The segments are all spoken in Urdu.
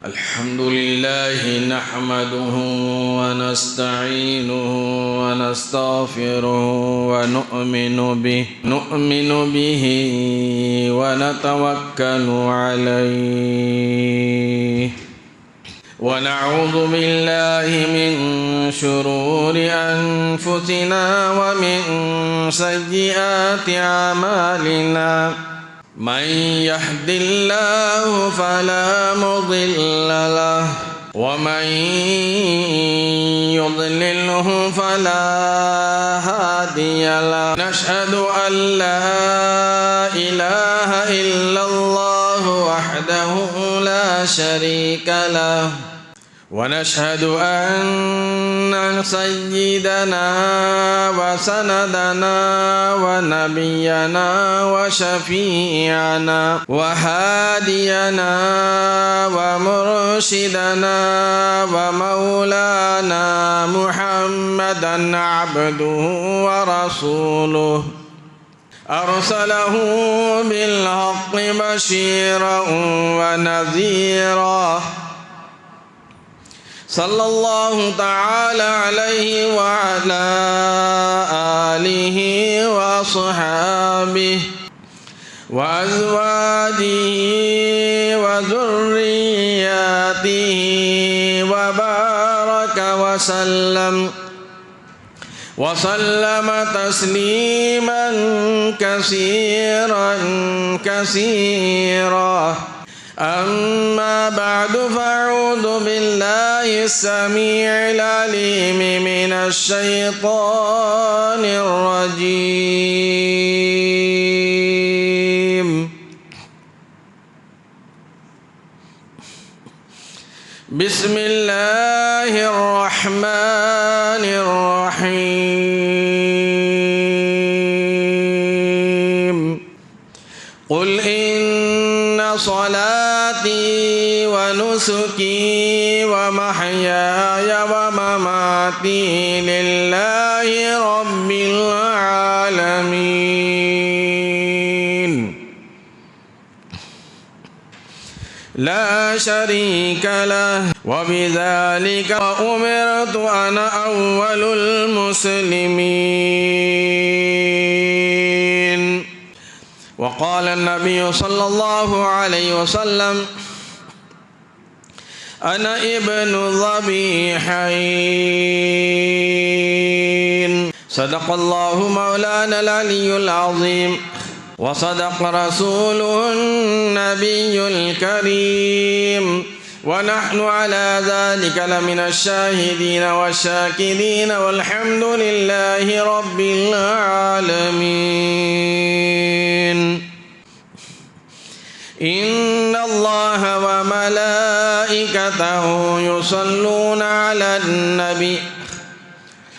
الحمد لله نحمده ونستعينه ونستغفره ونؤمن به ونتوكل عليه ونعوذ بالله من شرور أنفسنا ومن سيئات أعمالنا من يهد الله فلا مضل له ومن يضلله فلا هادي له نشهد أن لا إله إلا الله وحده لا شريك له ونشهد أن سيدنا وسندنا ونبينا وشفيعنا وهادينا ومرشدنا ومولانا محمدا عبده ورسوله أرسله بالحق بشيرا ونذيرا صلى الله تعالى عليه وعلى آله وصحابه وأزواجه وذرياته وبارك وسلم تسليما كثيرا أما بعد فأعوذ بالله السميع العليم من الشيطان الرجيم بسم الله الرحمن الرحيم قل إن صلاتي ونسكي ومحياي ومماتي لله رب العالمين لا شريك له وبذلك أمرت أنا أول المسلمين. وقال النبي صلى الله عليه وسلم أنا ابن ذبيحين. صدق الله مولانا العلي العظيم وصدق رسوله النبي الكريم ونحن على ذلك لمن الشاهدين والشاكرين والحمد لله رب العالمين. إن الله وملائكته يصلون على النبي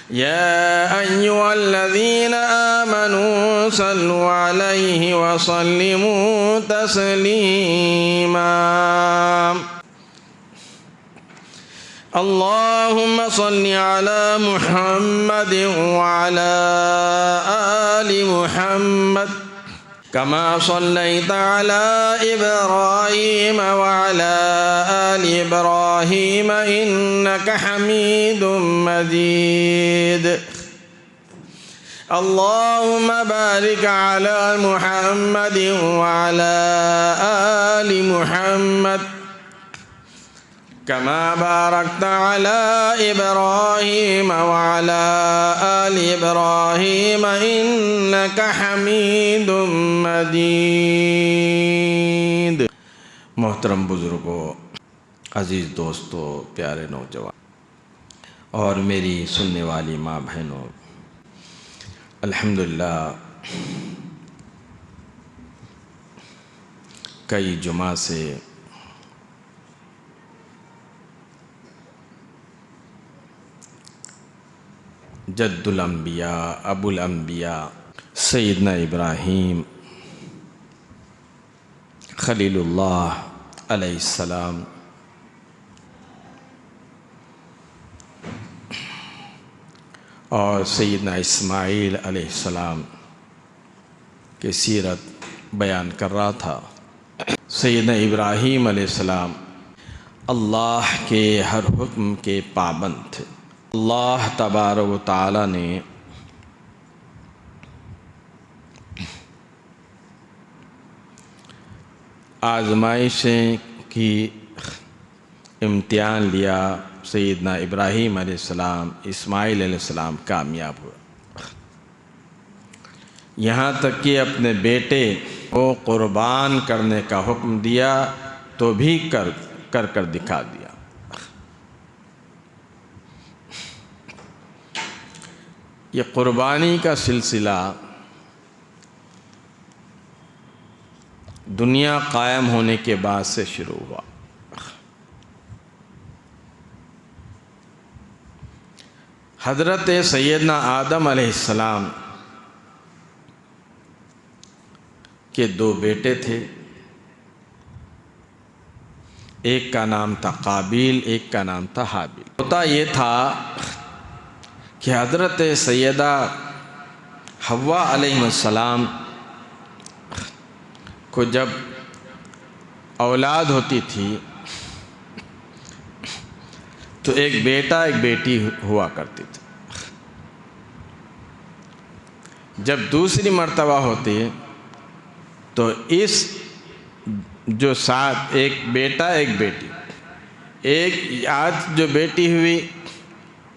يا أيها الذين آمنوا صلوا عليه وسلموا تسليما. اللهم صل على محمد وعلى آل محمد كما صليت على إبراهيم وعلى آل إبراهيم إنك حميد مجيد. اللهم بارك على محمد وعلى آل محمد كما باركت على إبراهيم وعلى آل إبراهيم إنك حميد مجيد. محترم بزرگوں، عزیز دوستوں، پیارے نوجوان اور میری سننے والی ماں بہنوں، الحمدللہ کئی جمعہ سے جد الانبیاء ابو الانبیاء سیدنا ابراہیم خلیل اللہ علیہ السلام اور سیدنا اسماعیل علیہ السلام کی سیرت بیان کر رہا تھا. سیدنا ابراہیم علیہ السلام اللہ کے ہر حکم کے پابند تھے۔ اللہ تبارک و تعالی نے آزمائشیں کی، امتحان لیا، سیدنا ابراہیم علیہ السلام، اسماعیل علیہ السلام کامیاب ہوئے، یہاں تک کہ اپنے بیٹے کو قربان کرنے کا حکم دیا تو بھی کر دکھا دیا۔ یہ قربانی کا سلسلہ دنیا قائم ہونے کے بعد سے شروع ہوا۔ حضرت سیدنا آدم علیہ السلام کے 2 بیٹے تھے، ایک کا نام تھا قابیل، ایک کا نام تھا حابیل۔ ہوتا یہ تھا کہ حضرت سیدہ حوا علیہ السلام کو جب اولاد ہوتی تھی تو ایک بیٹا ایک بیٹی ہوا کرتی تھی۔ جب دوسری مرتبہ ہوتی تو اس جو ساتھ ایک بیٹا ایک بیٹی، ایک آج جو بیٹی ہوئی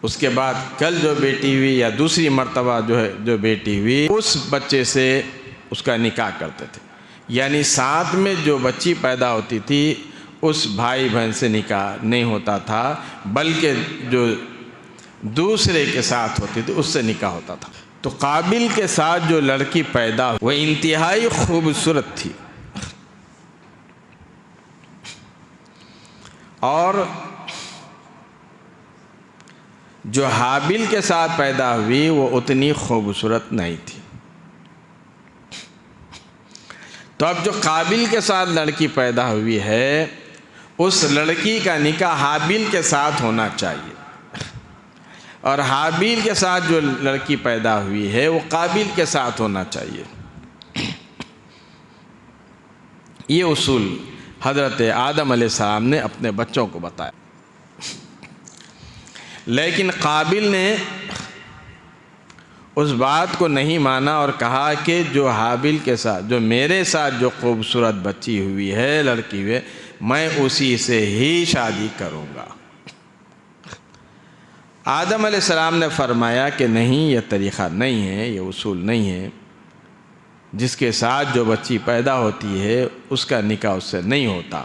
اس کے بعد کل جو بیٹی ہوئی یا دوسری مرتبہ جو بیٹی ہوئی، اس بچے سے اس کا نکاح کرتے تھے، یعنی ساتھ میں جو بچی پیدا ہوتی تھی اس بھائی بہن سے نکاح نہیں ہوتا تھا، بلکہ جو دوسرے کے ساتھ ہوتی تھی اس سے نکاح ہوتا تھا۔ تو قابل کے ساتھ جو لڑکی پیدا ہوئی وہ انتہائی خوبصورت تھی، اور جو حابیل کے ساتھ پیدا ہوئی وہ اتنی خوبصورت نہیں تھی۔ تو اب جو قابل کے ساتھ لڑکی پیدا ہوئی ہے اس لڑکی کا نکاح حابیل کے ساتھ ہونا چاہیے، اور حابیل کے ساتھ جو لڑکی پیدا ہوئی ہے وہ قابل کے ساتھ ہونا چاہیے۔ یہ اصول حضرت آدم علیہ السلام نے اپنے بچوں کو بتایا، لیکن قابل نے اس بات کو نہیں مانا اور کہا کہ جو حابیل کے ساتھ، جو میرے ساتھ جو خوبصورت بچی ہوئی ہے، لڑکی ہوئی ہے، میں اسی سے ہی شادی کروں گا۔ آدم علیہ السلام نے فرمایا کہ نہیں، یہ طریقہ نہیں ہے، یہ اصول نہیں ہے، جس کے ساتھ جو بچی پیدا ہوتی ہے اس کا نکاح اس سے نہیں ہوتا۔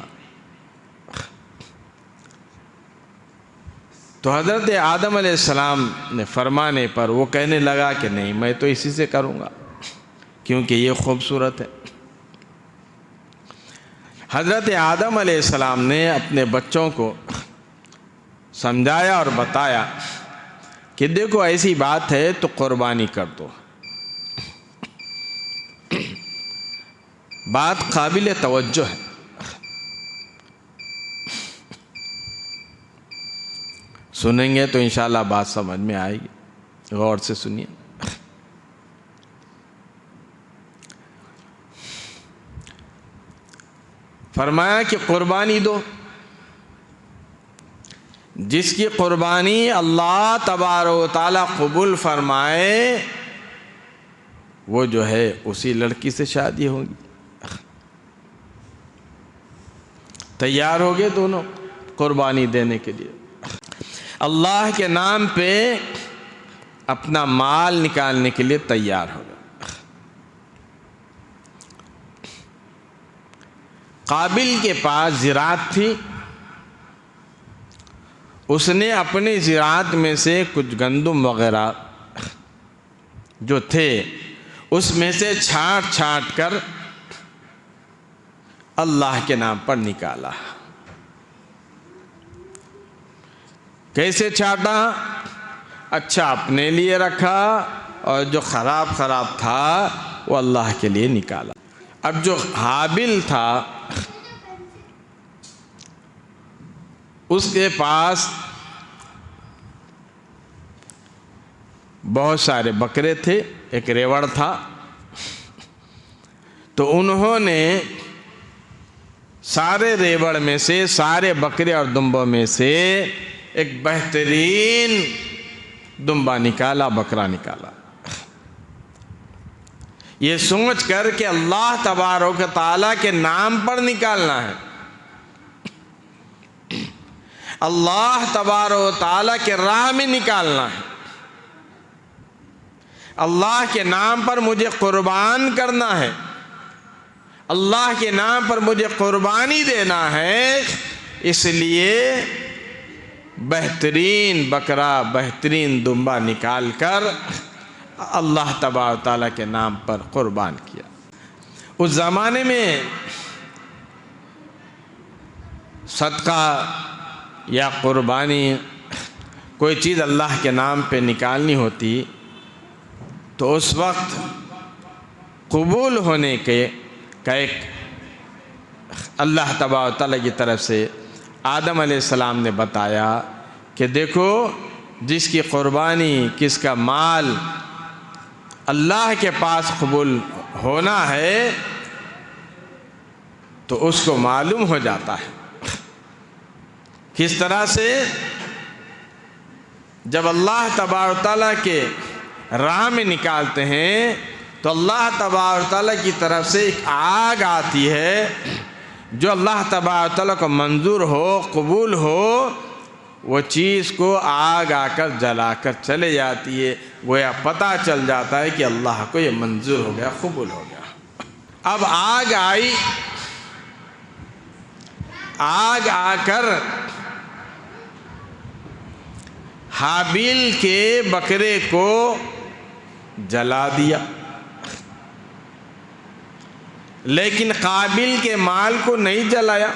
تو حضرت آدم علیہ السلام نے فرمانے پر وہ کہنے لگا کہ نہیں، میں تو اسی سے کروں گا کیونکہ یہ خوبصورت ہے۔ حضرت آدم علیہ السلام نے اپنے بچوں کو سمجھایا اور بتایا کہ دیکھو ایسی بات ہے تو قربانی کر دو، بات قابل توجہ ہے۔ سنیں گے تو انشاءاللہ بات سمجھ میں آئے گی، غور سے سنیے۔ فرمایا کہ قربانی دو، جس کی قربانی اللہ تبارک و تعالی قبول فرمائے وہ جو ہے اسی لڑکی سے شادی ہوگی۔ تیار ہو گئے دونوں قربانی دینے کے لیے، اللہ کے نام پہ اپنا مال نکالنے کے لیے تیار ہو گئے۔ قابل کے پاس زراعت تھی، اس نے اپنی زراعت میں سے کچھ گندم وغیرہ جو تھے اس میں سے چھانٹ چھانٹ کر اللہ کے نام پر نکالا۔ کیسے چھانٹا؟ اچھا اپنے لیے رکھا اور جو خراب تھا وہ اللہ کے لیے نکالا۔ اب جو حابیل تھا اس کے پاس بہت سارے بکرے تھے، ایک ریوڑ تھا، تو انہوں نے سارے ریوڑ میں سے، سارے بکرے اور دمبوں میں سے ایک بہترین دمبا نکالا، بکرا نکالا، یہ سوچ کر کہ اللہ تبارک و تعالیٰ کے نام پر نکالنا ہے، اللہ تبارک و تعالیٰ کے راہ میں نکالنا ہے، اللہ کے نام پر مجھے قربان کرنا ہے، اللہ کے نام پر مجھے قربانی دینا ہے، اس لیے بہترین بکرا، بہترین دمبا نکال کر اللہ تبارک و تعالیٰ کے نام پر قربان کیا۔ اس زمانے میں صدقہ یا قربانی کوئی چیز اللہ کے نام پہ نکالنی ہوتی تو اس وقت قبول ہونے کا ایک اللہ تبارک و تعالیٰ کی طرف سے آدم علیہ السلام نے بتایا کہ دیکھو، جس کی قربانی، کس کا مال اللہ کے پاس قبول ہونا ہے تو اس کو معلوم ہو جاتا ہے۔ کس طرح سے؟ جب اللہ تبارک و تعالیٰ کے راہ میں نکالتے ہیں تو اللہ تبارک و تعالیٰ کی طرف سے ایک آگ آتی ہے جو اللہ تبارک و تعالیٰ کو منظور ہو، قبول ہو، وہ چیز کو آگ آ کر جلا کر چلے جاتی ہے، گویا پتہ چل جاتا ہے کہ اللہ کو یہ منظور ہو گیا، قبول ہو گیا۔ اب آگ آئی، آگ آ کر حابیل کے بکرے کو جلا دیا، لیکن قابیل کے مال کو نہیں جلایا،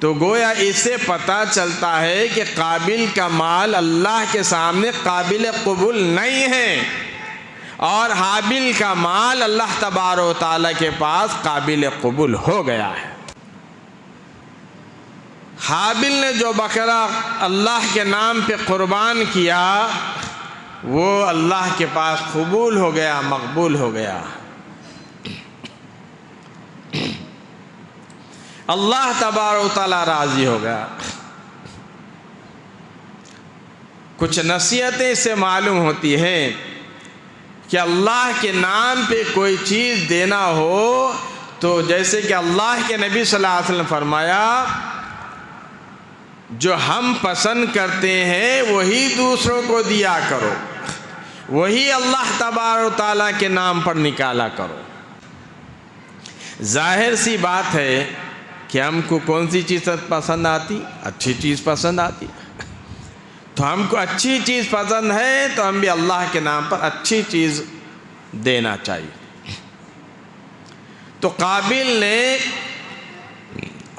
تو گویا اس سے پتہ چلتا ہے کہ قابیل کا مال اللہ کے سامنے قابل قبول نہیں ہے، اور حابیل کا مال اللہ تبارک و تعالیٰ کے پاس قابل قبول ہو گیا ہے۔ حابیل نے جو بکرا اللہ کے نام پہ قربان کیا وہ اللہ کے پاس قبول ہو گیا، مقبول ہو گیا، اللہ تبارک و تعالیٰ راضی ہو گیا۔ کچھ نصیحتیں اس سے معلوم ہوتی ہیں کہ اللہ کے نام پہ کوئی چیز دینا ہو تو جیسے کہ اللہ کے نبی صلی اللہ علیہ وسلم فرمایا، جو ہم پسند کرتے ہیں وہی دوسروں کو دیا کرو، وہی اللہ تبارک و تعالیٰ کے نام پر نکالا کرو۔ ظاہر سی بات ہے کہ ہم کو کون سی چیز پسند آتی؟ اچھی چیز پسند آتی، تو ہم کو اچھی چیز پسند ہے تو ہم بھی اللہ کے نام پر اچھی چیز دینا چاہیے۔ تو قابیل نے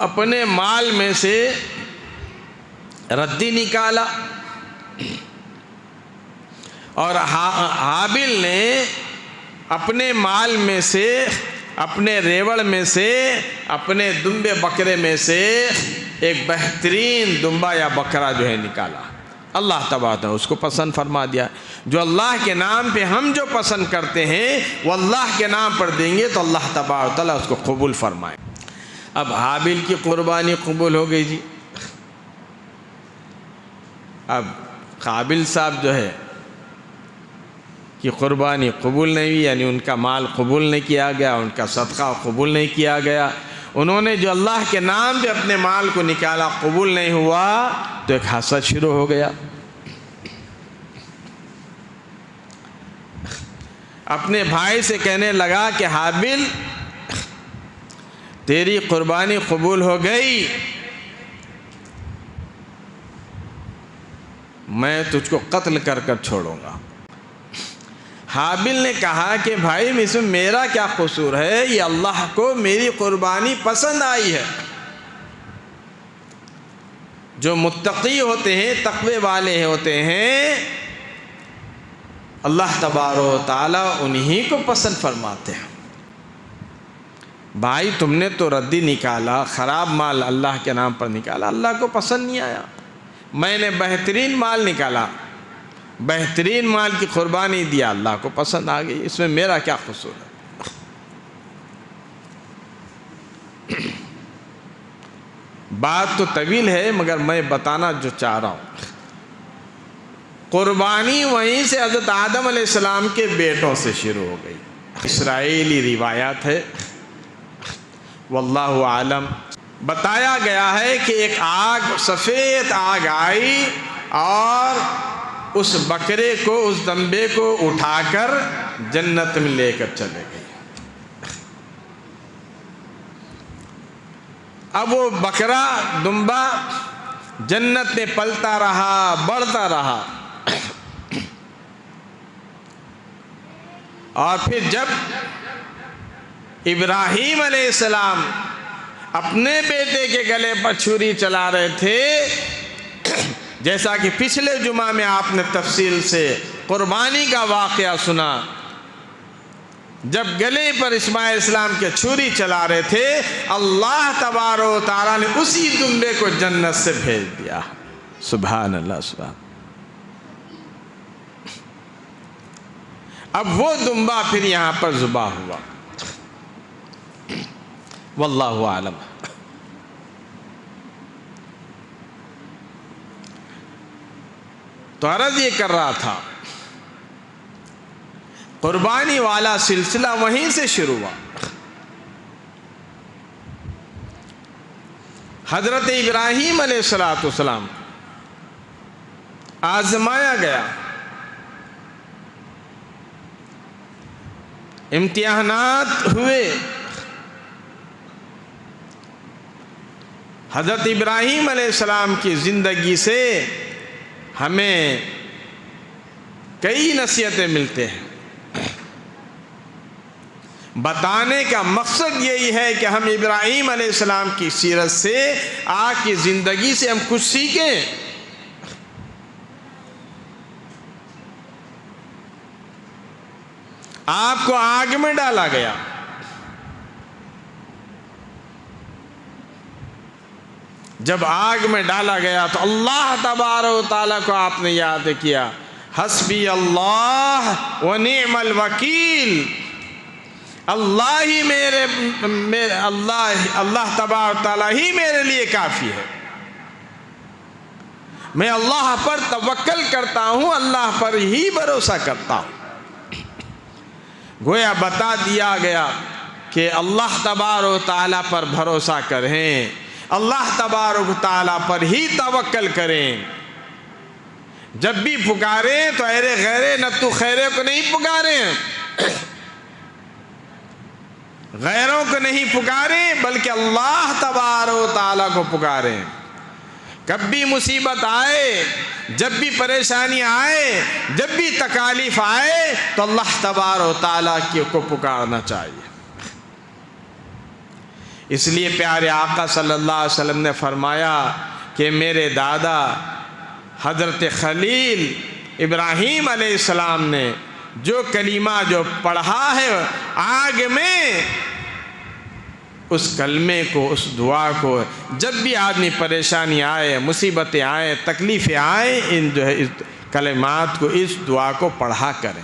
اپنے مال میں سے ردی نکالا اور حابیل نے اپنے مال میں سے، اپنے ریوڑ میں سے، اپنے دمبے بکرے میں سے ایک بہترین دمبا یا بکرا جو ہے نکالا۔ اللہ تبارک نے اس کو پسند فرما دیا۔ جو اللہ کے نام پہ ہم جو پسند کرتے ہیں وہ اللہ کے نام پر دیں گے تو اللہ تبارک تعالیٰ اس کو قبول فرمائے۔ اب حابیل کی قربانی قبول ہو گئی جی، اب قابیل صاحب جو ہے کہ قربانی قبول نہیں ہوئی، یعنی ان کا مال قبول نہیں کیا گیا، ان کا صدقہ قبول نہیں کیا گیا، انہوں نے جو اللہ کے نام پہ اپنے مال کو نکالا قبول نہیں ہوا، تو ایک حسد شروع ہو گیا۔ اپنے بھائی سے کہنے لگا کہ حابیل تیری قربانی قبول ہو گئی، میں تجھ کو قتل کر کر چھوڑوں گا۔ حابیل نے کہا کہ بھائی اس میں میرا کیا قصور ہے، یہ اللہ کو میری قربانی پسند آئی ہے۔ جو متقی ہوتے ہیں، تقوی والے ہوتے ہیں، اللہ تبارک و تعالیٰ انہی کو پسند فرماتے ہیں۔ بھائی تم نے تو ردی نکالا، خراب مال اللہ کے نام پر نکالا، اللہ کو پسند نہیں آیا۔ میں نے بہترین مال نکالا، بہترین مال کی قربانی دیا، اللہ کو پسند آ گئی، اس میں میرا کیا قصور ہے۔ بات تو طویل ہے مگر میں بتانا جو چاہ رہا ہوں، قربانی وہیں سے حضرت آدم علیہ السلام کے بیٹوں سے شروع ہو گئی۔ اسرائیلی روایات ہے، واللہ عالم، بتایا گیا ہے کہ ایک آگ، سفید آگ آئی اور اس بکرے کو، اس دمبے کو اٹھا کر جنت میں لے کر چلے گئی۔ اب وہ بکرا، دمبا جنت میں پلتا رہا، بڑھتا رہا، اور پھر جب ابراہیم علیہ السلام اپنے بیٹے کے گلے پر چھری چلا رہے تھے، جیسا کہ پچھلے جمعہ میں آپ نے تفصیل سے قربانی کا واقعہ سنا، جب گلے پر اسماعیل اسلام کے چھری چلا رہے تھے، اللہ تبارک و تعالیٰ نے اسی دمبے کو جنت سے بھیج دیا۔ سبحان اللہ، سبحان۔ اب وہ دمبا پھر یہاں پر ذبح ہوا، واللہ عالم۔ تو عرض یہ کر رہا تھا، قربانی والا سلسلہ وہیں سے شروع ہوا۔ حضرت ابراہیم علیہ السلام آزمایا گیا، امتحانات ہوئے۔ حضرت ابراہیم علیہ السلام کی زندگی سے ہمیں کئی نصیحتیں ملتے ہیں۔ بتانے کا مقصد یہی ہے کہ ہم ابراہیم علیہ السلام کی سیرت سے، آپ کی زندگی سے ہم کچھ سیکھیں۔ آپ کو آگ میں ڈالا گیا، جب آگ میں ڈالا گیا تو اللہ تبارک و تعالیٰ کو آپ نے یاد کیا، حسبی اللہ و نعم الوکیل، اللہ ہی اللہ تبارک و تعالیٰ ہی میرے لیے کافی ہے، میں اللہ پر توکل کرتا ہوں، اللہ پر ہی بھروسہ کرتا ہوں۔ گویا بتا دیا گیا کہ اللہ تبارک و تعالیٰ پر بھروسہ کریں، اللہ تبارک و تعالیٰ پر ہی توکل کریں۔ جب بھی پکاریں تو ایرے غیرے نتو خیرے کو نہیں پکاریں، غیروں کو نہیں پکاریں، بلکہ اللہ تبارک و تعالیٰ کو پکاریں۔ کبھی مصیبت آئے، جب بھی پریشانی آئے، جب بھی تکالیف آئے تو اللہ تبارک و تعالیٰ کو پکارنا چاہیے۔ اس لیے پیارے آقا صلی اللہ علیہ وسلم نے فرمایا کہ میرے دادا حضرت خلیل ابراہیم علیہ السلام نے جو کلمہ جو پڑھا ہے آگ میں، اس کلمے کو، اس دعا کو جب بھی آدمی پریشانی آئے، مصیبتیں آئیں، تکلیفیں آئیں، ان جو ہے اس کلمات کو، اس دعا کو پڑھا کریں،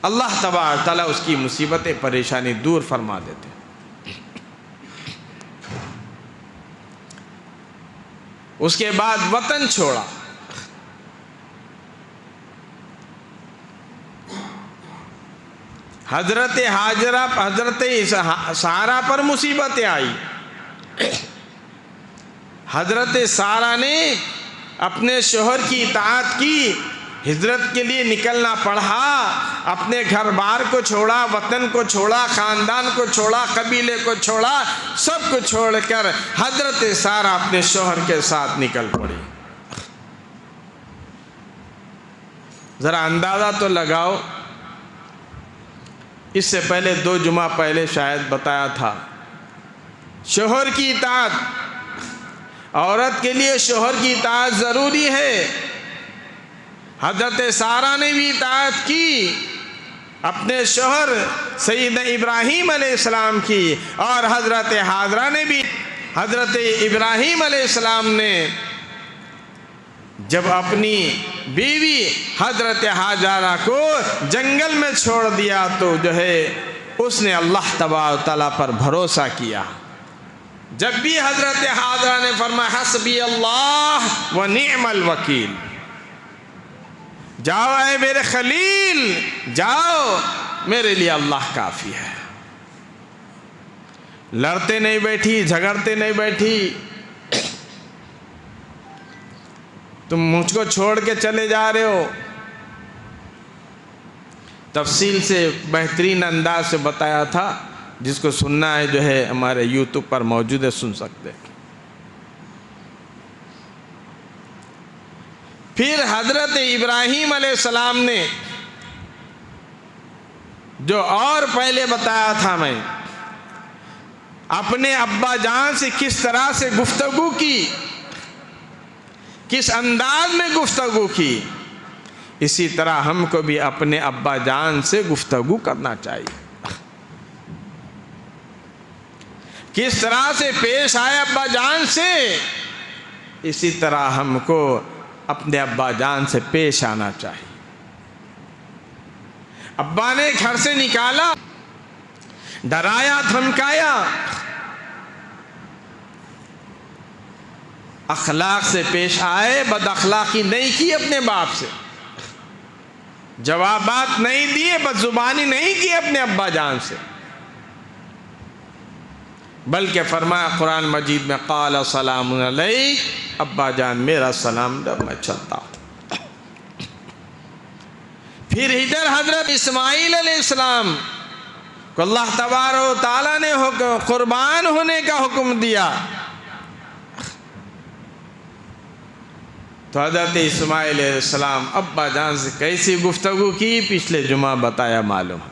اللہ تبارک تعالیٰ اس کی مصیبتیں، پریشانی دور فرما دیتے۔ اس کے بعد وطن چھوڑا، حضرت ہاجرہ، حضرت سارہ پر مصیبتیں آئی، حضرت سارہ نے اپنے شوہر کی اطاعت کی، ہجرت کے لیے نکلنا پڑا، اپنے گھر بار کو چھوڑا، وطن کو چھوڑا، خاندان کو چھوڑا، قبیلے کو چھوڑا، سب کو چھوڑ کر حضرت سارہ اپنے شوہر کے ساتھ نکل پڑی۔ ذرا اندازہ تو لگاؤ، اس سے پہلے 2 جمعہ پہلے شاید بتایا تھا، شوہر کی اطاعت، عورت کے لیے شوہر کی اطاعت ضروری ہے۔ حضرت سارہ نے بھی اطاعت کی، اپنے شوہر سیدنا ابراہیم علیہ السلام کی، اور حضرت ہاجرہ نے بھی، حضرت ابراہیم علیہ السلام نے جب اپنی بیوی حضرت ہاجرہ کو جنگل میں چھوڑ دیا تو جو ہے اس نے اللہ تبارک تعالیٰ پر بھروسہ کیا، جب بھی حضرت حاضرہ نے فرمایا حسبی اللہ و نعم الوکیل، جاؤ اے میرے خلیل، جاؤ، میرے لیے اللہ کافی ہے۔ لڑتے نہیں بیٹھی، جھگڑتے نہیں بیٹھی، تم مجھ کو چھوڑ کے چلے جا رہے ہو۔ تفصیل سے بہترین انداز سے بتایا تھا، جس کو سننا ہے جو ہے ہمارے یوٹیوب پر موجود ہے، سن سکتے۔ پھر حضرت ابراہیم علیہ السلام نے جو اور پہلے بتایا تھا میں، اپنے ابا جان سے کس طرح سے گفتگو کی، کس انداز میں گفتگو کی، اسی طرح ہم کو بھی اپنے ابا جان سے گفتگو کرنا چاہیے۔ کس طرح سے پیش آئے ابا جان سے، اسی طرح ہم کو اپنے ابا جان سے پیش آنا چاہیے۔ ابا نے گھر سے نکالا، ڈرایا، دھمکایا، اخلاق سے پیش آئے، بد اخلاقی نہیں کی اپنے باپ سے، جوابات نہیں دیے، بد زبانی نہیں کی اپنے ابا جان سے، بلکہ فرمایا قرآن مجید میں قال سلام علیک، ابا جان میرا سلام دو، میں چلتا ہوں۔ پھر ادھر حضرت اسماعیل علیہ السلام کو اللہ تبارک و تعالیٰ نے قربان ہونے کا حکم دیا، تو حضرت اسماعیل علیہ السلام ابا جان سے کیسی گفتگو کی، پچھلے جمعہ بتایا، معلوم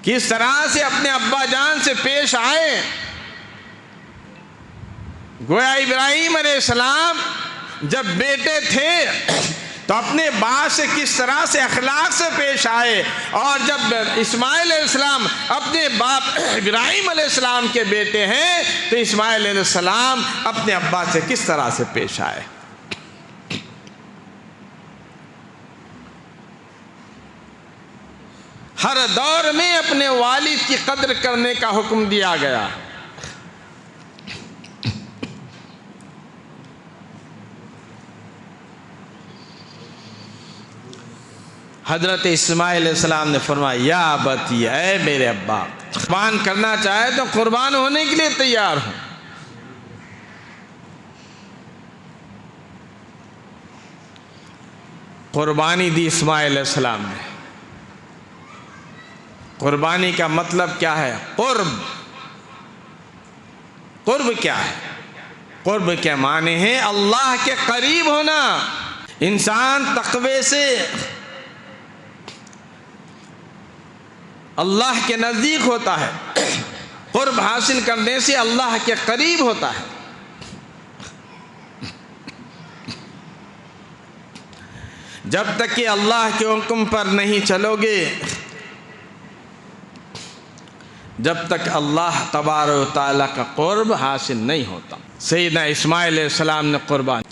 کس طرح سے اپنے ابا جان سے پیش آئے۔ گویا ابراہیم علیہ السلام جب بیٹے تھے تو اپنے باپ سے کس طرح سے اخلاق سے پیش آئے، اور جب اسماعیل علیہ السلام اپنے باپ ابراہیم علیہ السلام کے بیٹے ہیں تو اسماعیل علیہ السلام اپنے ابا سے کس طرح سے پیش آئے۔ ہر دور میں اپنے والد کی قدر کرنے کا حکم دیا گیا۔ حضرت اسماعیل علیہ السلام نے فرمایا یا ابتی، اے میرے ابا، قربان کرنا چاہے تو قربان ہونے کے لیے تیار ہوں۔ قربانی دی اسماعیل علیہ السلام نے۔ قربانی کا مطلب کیا ہے؟ قرب۔ قرب کیا ہے؟ قرب کے معنی ہے اللہ کے قریب ہونا۔ انسان تقوی سے اللہ کے نزدیک ہوتا ہے، قرب حاصل کرنے سے اللہ کے قریب ہوتا ہے۔ جب تک کہ اللہ کے حکم پر نہیں چلو گے، جب تک اللہ تبارک و تعالیٰ کا قرب حاصل نہیں ہوتا۔ سیدنا اسماعیل علیہ السلام نے قربان۔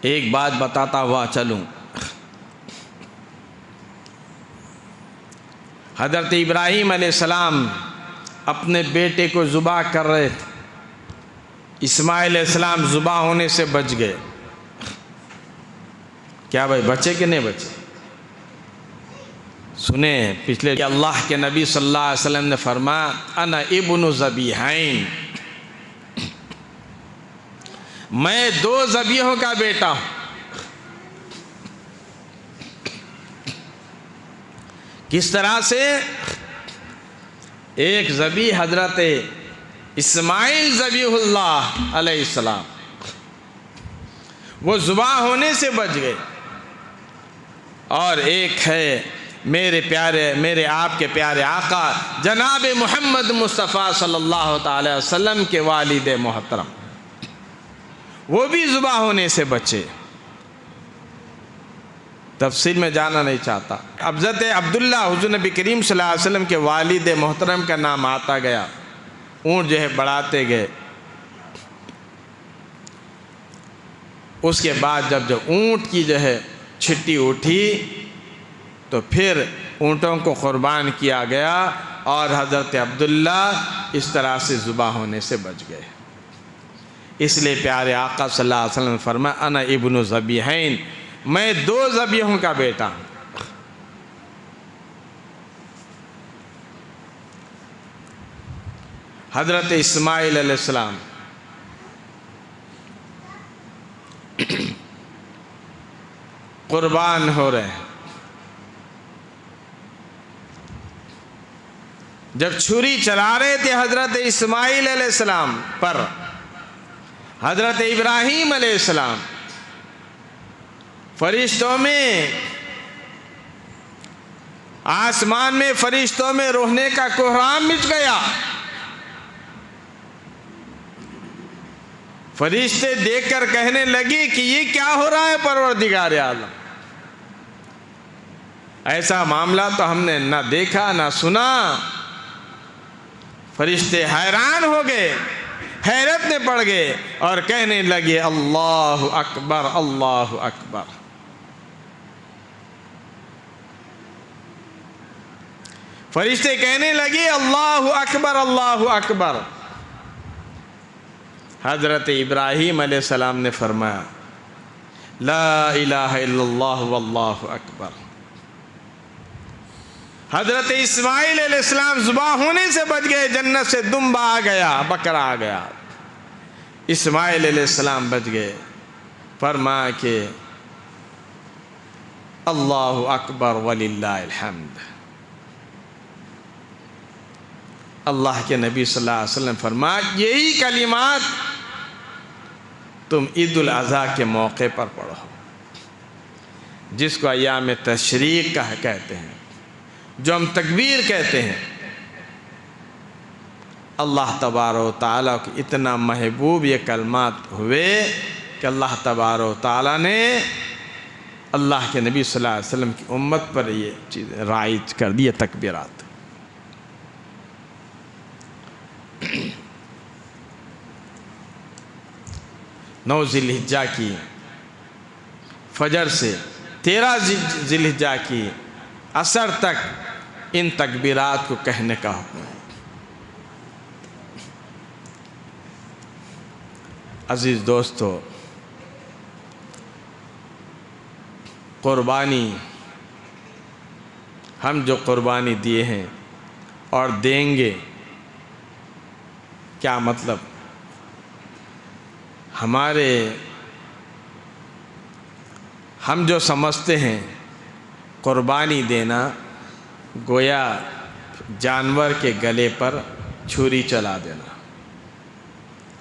ایک بات بتاتا ہوا چلوں، حضرت ابراہیم علیہ السلام اپنے بیٹے کو ذبح کر رہے تھے، اسماعیل علیہ السلام ذبح ہونے سے بچ گئے۔ کیا بھائی بچے کہ نہیں بچے؟ سنیں پچھلے کہ اللہ کے نبی صلی اللہ علیہ وسلم نے فرمایا انا ابن ذبیحین، میں دو ذبیحوں کا بیٹا ہوں۔ کس طرح سے؟ ایک ذبیح حضرت اسماعیل ذبیح اللہ علیہ السلام، وہ ذبح ہونے سے بچ گئے، اور ایک ہے میرے آپ کے پیارے آقا جناب محمد مصطفیٰ صلی اللہ تعالی وسلم کے والد محترم، وہ بھی ذبح ہونے سے بچے۔ تفصیل میں جانا نہیں چاہتا۔ حضرت عبداللہ حضور نبی کریم صلی اللہ علیہ وسلم کے والد محترم کا نام آتا گیا، اونٹ جو ہے بڑھاتے گئے۔ اس کے بعد جب اونٹ کی جو ہے چھٹی اٹھی تو پھر اونٹوں کو قربان کیا گیا، اور حضرت عبداللہ اس طرح سے ذبح ہونے سے بچ گئے۔ اس لیے پیارے آقا صلی اللہ علیہ وسلم نے فرمایا انا ابن ذبیحین، میں 2 ذبیحوں کا بیٹا ہوں۔ حضرت اسماعیل علیہ السلام قربان ہو رہے ہیں، جب چھری چلا رہے تھے حضرت اسماعیل علیہ السلام پر، حضرت ابراہیم علیہ السلام، فرشتوں میں، آسمان میں فرشتوں میں روحنے کا کوہرام مچ گیا۔ فرشتے دیکھ کر کہنے لگے کہ یہ کیا ہو رہا ہے پروردگار عالم، ایسا معاملہ تو ہم نے نہ دیکھا نہ سنا۔ فرشتے حیران ہو گئے، حیرت میں پڑ گئے اور کہنے لگے اللہ اکبر اللہ اکبر۔ فرشتے کہنے لگے اللہ اکبر اللہ اکبر۔ حضرت ابراہیم علیہ السلام نے فرمایا لا الہ الا اللہ واللہ اکبر۔ حضرت اسماعیل علیہ السلام ذبح ہونے سے بچ گئے، جنت سے دمبا آ گیا، بکرا آ گیا، اسماعیل علیہ السلام بچ گئے۔ فرمایا کہ اللہ اکبر وللہ الحمد۔ اللہ کے نبی صلی اللہ علیہ وسلم فرمایا یہی کلمات تم عید الاضحیٰ کے موقع پر پڑھو، جس کو ایام تشریق کا کہتے ہیں، جو ہم تکبیر کہتے ہیں۔ اللہ تبارک و تعالیٰ کو اتنا محبوب یہ کلمات ہوئے کہ اللہ تبارک و تعالیٰ نے اللہ کے نبی صلی اللہ علیہ وسلم کی امت پر یہ چیز رائج کر دی، تکبیرات۔ 9 ذی الحجہ کی فجر سے 13 ذی الحجہ کی عصر تک ان تکبیرات کو کہنے کا حکم ہے۔ عزیز دوستو، قربانی، ہم جو قربانی دیے ہیں اور دیں گے، کیا مطلب؟ ہم جو سمجھتے ہیں قربانی دینا گویا جانور کے گلے پر چھری چلا دینا،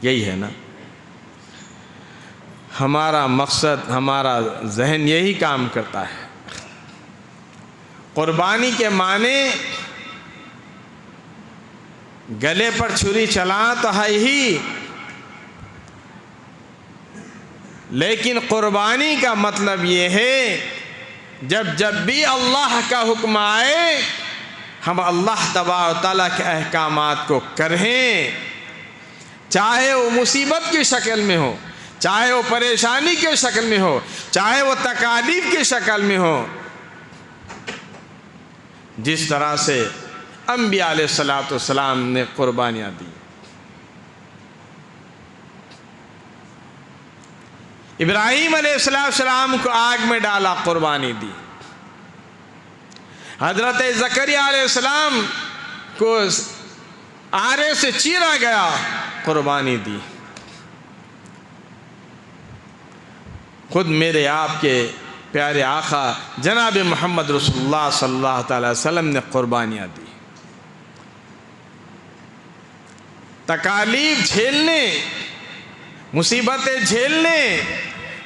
یہی ہے نا؟ ہمارا مقصد، ہمارا ذہن یہی کام کرتا ہے۔ قربانی کے معنی گلے پر چھری چلانا تو ہے ہی، لیکن قربانی کا مطلب یہ ہے جب بھی اللہ کا حکم آئے ہم اللہ تبارک و تعالیٰ کے احکامات کو کریں، چاہے وہ مصیبت کی شکل میں ہو، چاہے وہ پریشانی کی شکل میں ہو، چاہے وہ تکالیف کی شکل میں ہو۔ جس طرح سے انبیاء علیہ السلام نے قربانیاں دی، ابراہیم علیہ السلام کو آگ میں ڈالا، قربانی دی۔ حضرت زکریا علیہ السلام کو آرے سے چیرا گیا، قربانی دی۔ خود میرے آپ کے پیارے آقا جناب محمد رسول اللہ صلی اللہ تعالی وسلم نے قربانیاں دی۔ تکالیف جھیلنے، مصیبتیں جھیلنے،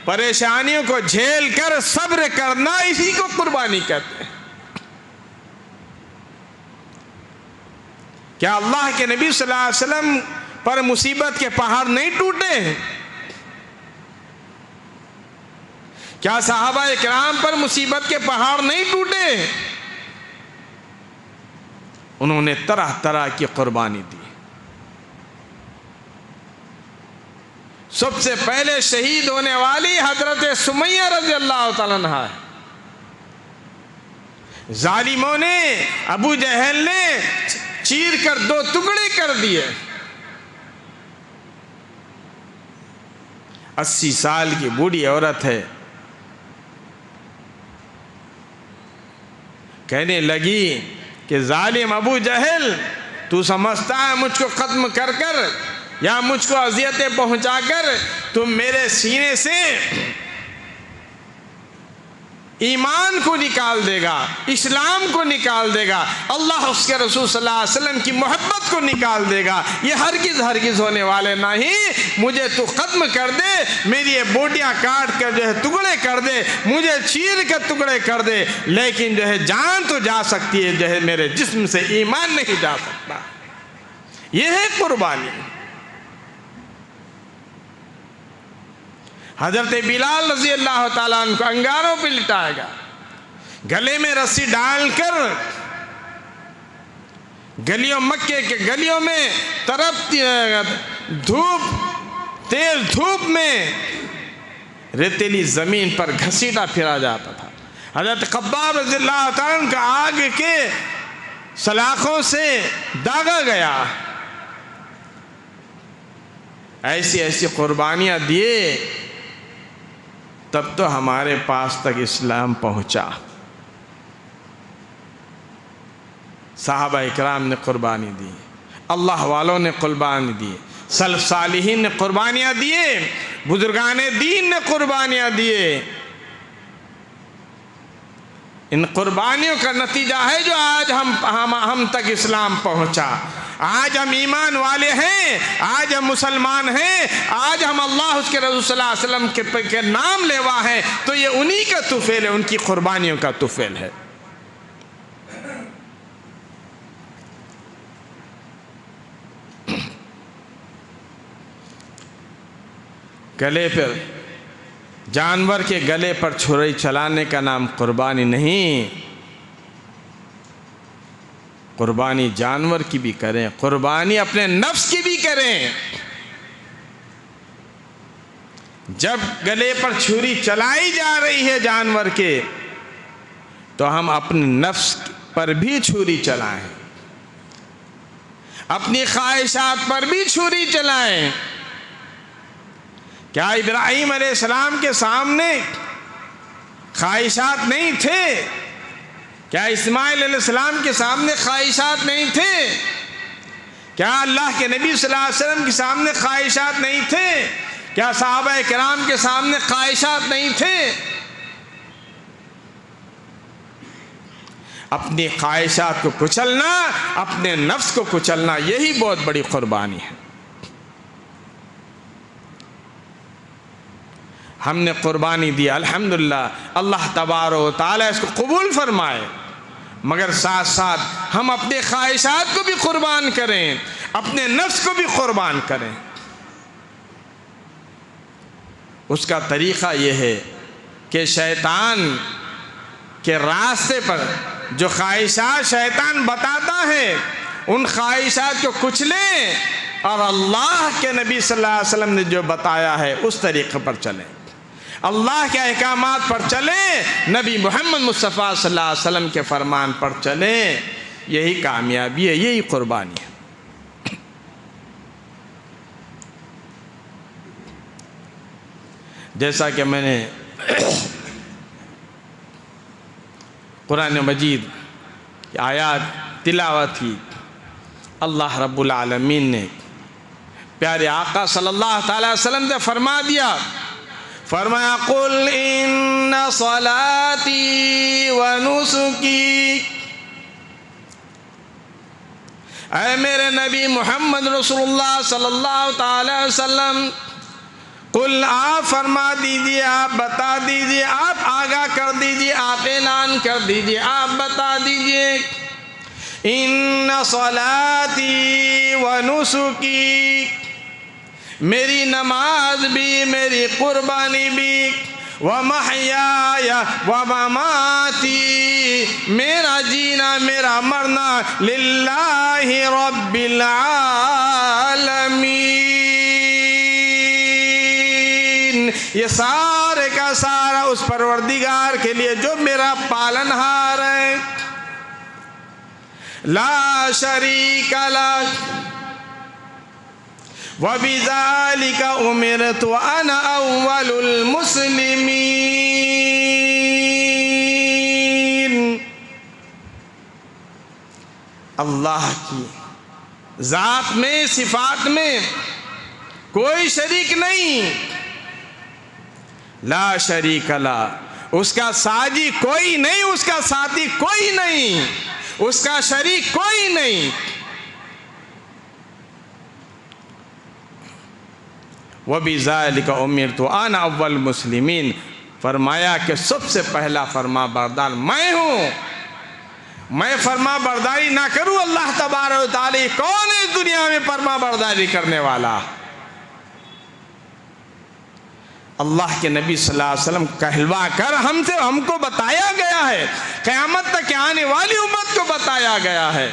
پریشانیوں کو جھیل کر صبر کرنا، اسی کو قربانی کہتے ہیں۔ کیا اللہ کے نبی صلی اللہ علیہ وسلم پر مصیبت کے پہاڑ نہیں ٹوٹے ہیں؟ کیا صحابہ کرام پر مصیبت کے پہاڑ نہیں ٹوٹے؟ انہوں نے طرح طرح کی قربانی دی۔ سب سے پہلے شہید ہونے والی حضرت سمیہ رضی اللہ تعالیٰ عنہ ہے۔ ظالموں نے، ابو جہل نے چیر کر 2 ٹکڑے کر دیے۔ 80 سال کی بوڑھی عورت ہے، کہنے لگی کہ ظالم ابو جہل، تو سمجھتا ہے مجھ کو ختم کر کر یا مجھ کو اذیتیں پہنچا کر تم میرے سینے سے ایمان کو نکال دے گا، اسلام کو نکال دے گا، اللہ اس کے رسول صلی اللہ علیہ وسلم کی محبت کو نکال دے گا؟ یہ ہرگز ہونے والے نہیں۔ مجھے تو ختم کر دے، میری یہ بوٹیاں کاٹ کر جو ہے ٹکڑے کر دے، مجھے چیر کر ٹکڑے کر دے، لیکن جو ہے جان تو جا سکتی ہے، جو ہے میرے جسم سے ایمان نہیں جا سکتا۔ یہ ہے قربانی۔ حضرت بلال رضی اللہ تعالیٰ عنہ کو انگاروں پہ لٹائے گا، گلے میں رسی ڈال کر مکے کے گلیوں میں تیز دھوپ میں ریتیلی زمین پر گھسیٹا پھرا جاتا تھا۔ حضرت خباب رضی اللہ تعالیٰ عنہ کا آگ کے سلاخوں سے داغا گیا۔ ایسی قربانیاں دیے، تب تو ہمارے پاس تک اسلام پہنچا۔ صحابہ اکرام نے قربانی دی، اللہ والوں نے قربانی دی، سلف صالحین نے قربانیاں دیے، بزرگان دین نے قربانیاں دیے۔ ان قربانیوں کا نتیجہ ہے جو آج ہم تک اسلام پہنچا۔ آج ہم ایمان والے ہیں، آج ہم مسلمان ہیں، آج ہم اللہ اس کے رسول صلی اللہ علیہ وسلم کے نام لیوا ہیں، تو یہ انہی کا طفیل ہے، ان کی قربانیوں کا طفیل ہے۔ گلے پر جانور کے گلے پر چھری چلانے کا نام قربانی نہیں۔ قربانی جانور کی بھی کریں، قربانی اپنے نفس کی بھی کریں۔ جب گلے پر چھری چلائی جا رہی ہے جانور کے، تو ہم اپنے نفس پر بھی چھری چلائیں، اپنی خواہشات پر بھی چھری چلائیں۔ کیا ابراہیم علیہ السلام کے سامنے خواہشات نہیں تھے؟ کیا اسماعیل علیہ السلام کے سامنے خواہشات نہیں تھے؟ کیا اللہ کے نبی صلی اللہ علیہ وسلم کے سامنے خواہشات نہیں تھے؟ کیا صحابہ کرام کے سامنے خواہشات نہیں تھے؟ اپنی خواہشات کو کچلنا، اپنے نفس کو کچلنا، یہی بہت بڑی قربانی ہے۔ ہم نے قربانی دی، الحمدللہ، اللہ تبارک و تعالیٰ اس کو قبول فرمائے، مگر ساتھ ساتھ ہم اپنے خواہشات کو بھی قربان کریں، اپنے نفس کو بھی قربان کریں۔ اس کا طریقہ یہ ہے کہ شیطان کے راستے پر جو خواہشات شیطان بتاتا ہے، ان خواہشات کو کچلیں، اور اللہ کے نبی صلی اللہ علیہ وسلم نے جو بتایا ہے اس طریقے پر چلیں، اللہ کے احکامات پر چلیں، نبی محمد مصطفیٰ صلی اللہ علیہ وسلم کے فرمان پر چلیں۔ یہی کامیابی ہے، یہی قربانی ہے۔ جیسا کہ میں نے قرآن مجید کی آیات تلاوت کی، اللہ رب العالمین نے پیارے آقا صلی اللہ تعالی وسلم سے فرما دیا، فرمایا قل ان صلاتی و نسکی، اے میرے نبی محمد رسول اللہ صلی اللہ تعالی وسلم، قل آپ فرما دیجئے، آپ بتا دیجئے، آپ آگاہ کر دیجئے، آپ اعلان کر دیجئے، آپ بتا دیجئے، ان صلاتی و نسکی، میری نماز بھی، میری قربانی بھی، وَمَحْيَايَ وَمَمَاتِي، میرا جینا میرا مرنا، لِلَّهِ رَبِّ الْعَالَمِينَ، یہ سارے کا سارا اس پروردگار کے لیے جو میرا پالنہار ہے۔ لا شریک لہ وَبِذَلِكَ أُمِرْتُ وَأَنَا أَوَّلُ الْمُسْلِمِينَ۔ اللہ کی ذات میں، صفات میں کوئی شریک نہیں، لا شریک لہ، اس کا ساجی کوئی نہیں، اس کا ساتھی کوئی نہیں، اس کا شریک کوئی نہیں۔ وَبِذَلِكَ أُمِرْتُ وَأَنَا أَوَّلُ الْمُسْلِمِينَ، فرمایا کہ سب سے پہلا فرما بردار میں ہوں۔ میں فرما برداری نہ کروں اللہ تبارک و تعالی، کون ہے اس دنیا میں فرما برداری کرنے والا؟ اللہ کے نبی صلی اللہ علیہ وسلم کہلوا کر ہم کو بتایا گیا ہے، قیامت تک آنے والی امت کو بتایا گیا ہے۔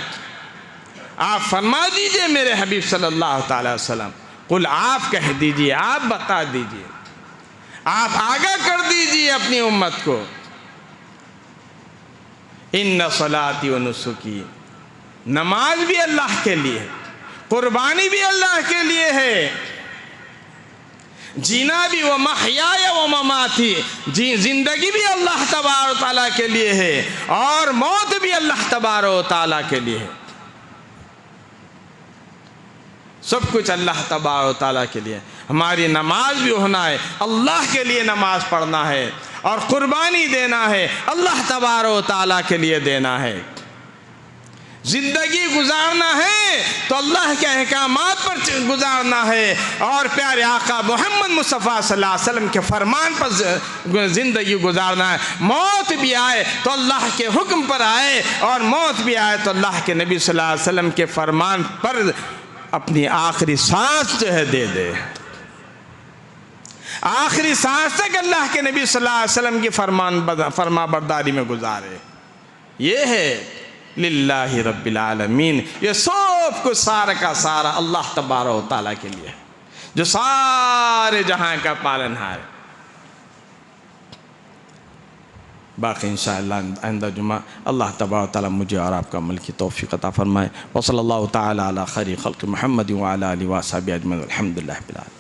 آپ فرما دیجئے میرے حبیب صلی اللہ تعالی وسلم، قل، آپ کہہ دیجئے، آپ بتا دیجئے، آپ آگاہ کر دیجئے اپنی امت کو، ان صلاتی و نسکی، نماز بھی اللہ کے لیے ہے، قربانی بھی اللہ کے لیے ہے، جینا بھی، و محیای و مماتی، زندگی بھی اللہ تبارک و تعالیٰ کے لیے ہے، اور موت بھی اللہ تبارک و تعالیٰ کے لیے ہے۔ سب کچھ اللہ تبارک و تعالیٰ کے لیے۔ ہماری نماز بھی ہونا ہے، اللہ کے لیے نماز پڑھنا ہے، اور قربانی دینا ہے، اللہ تبارک و تعالیٰ کے لیے دینا ہے۔ زندگی گزارنا ہے تو اللہ کے احکامات پر گزارنا ہے، اور پیارے آقا محمد مصطفیٰ صلی اللہ علیہ وسلم کے فرمان پر زندگی گزارنا ہے۔ موت بھی آئے تو اللہ کے حکم پر آئے، اور موت بھی آئے تو اللہ کے نبی صلی اللہ علیہ وسلم کے فرمان پر اپنی آخری سانس جو ہے دے دے، آخری سانس تک اللہ کے نبی صلی اللہ علیہ وسلم کی فرما برداری میں گزارے۔ یہ ہے للہ رب العالمین، یہ سب کچھ سارا کا سارا اللہ تبارک و تعالیٰ کے لیے، جو سارے جہاں کا پالنہار ہے۔ باقی انشاءاللہ آئندہ جمعہ اللہ تبارک و تعالیٰ مجھے اور آپ کا عمل کی توفیق عطا فرمائے۔ وصلی اللہ تعالیٰ علی خیر خلق محمد وعلی آلہ وصحبہ اجمعین، الحمدللہ رب العالمین۔